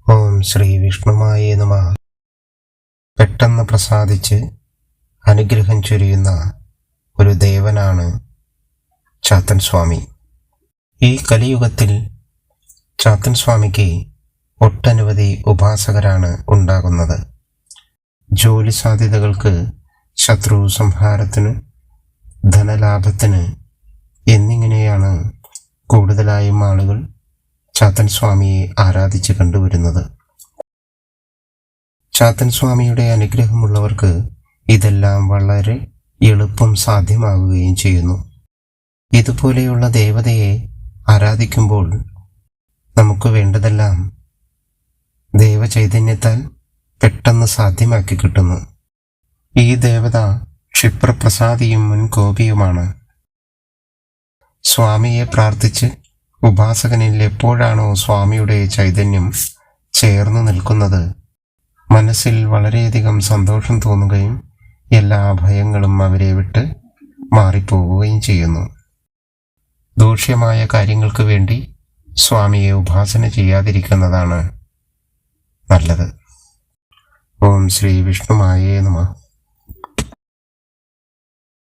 ഓം ശ്രീ വിഷ്ണുമായ നമഃ. പെട്ടെന്ന് പ്രസാദിച്ച് അനുഗ്രഹം ചൊരിയുന്ന ഒരു ദേവനാണ് ചാത്തൻ സ്വാമി. ഈ കലിയുഗത്തിൽ ചാത്തൻ സ്വാമിക്ക് ഒട്ടനവധി ഉപാസകരാണ് ഉണ്ടാകുന്നത്. ജോലി സാധ്യതകൾക്ക്, ശത്രു സംഹാരത്തിന്, ധനലാഭത്തിന് എന്നിങ്ങനെയാണ് കൂടുതലായും ആളുകൾ ചാത്തൻ സ്വാമിയെ ആരാധിച്ച് കണ്ടുവരുന്നത്. ചാത്തൻ സ്വാമിയുടെ അനുഗ്രഹമുള്ളവർക്ക് ഇതെല്ലാം വളരെ എളുപ്പം സാധ്യമാകുകയും ചെയ്യുന്നു. ഇതുപോലെയുള്ള ദേവതയെ ആരാധിക്കുമ്പോൾ നമുക്ക് വേണ്ടതെല്ലാം ദേവചൈതന്യത്താൽ പെട്ടെന്ന് സാധ്യമാക്കി കിട്ടുന്നു. ഈ ദേവത ക്ഷിപ്രപ്രസാദിയും മുൻകോപിയുമാണ്. സ്വാമിയെ പ്രാർത്ഥിച്ച് ഉപാസകനിൽ എപ്പോഴാണോ സ്വാമിയുടെ ചൈതന്യം ചേർന്നു നിൽക്കുന്നത്, മനസ്സിൽ വളരെയധികം സന്തോഷം തോന്നുകയും എല്ലാ ഭയങ്ങളും അവരെ വിട്ട് മാറിപ്പോവുകയും ചെയ്യുന്നു. ദൂഷ്യമായ കാര്യങ്ങൾക്ക് വേണ്ടി സ്വാമിയെ ഉപാസന ചെയ്യാതിരിക്കുന്നതാണ് നല്ലത്. ഓം ശ്രീ വിഷ്ണുമായേ നമഃ.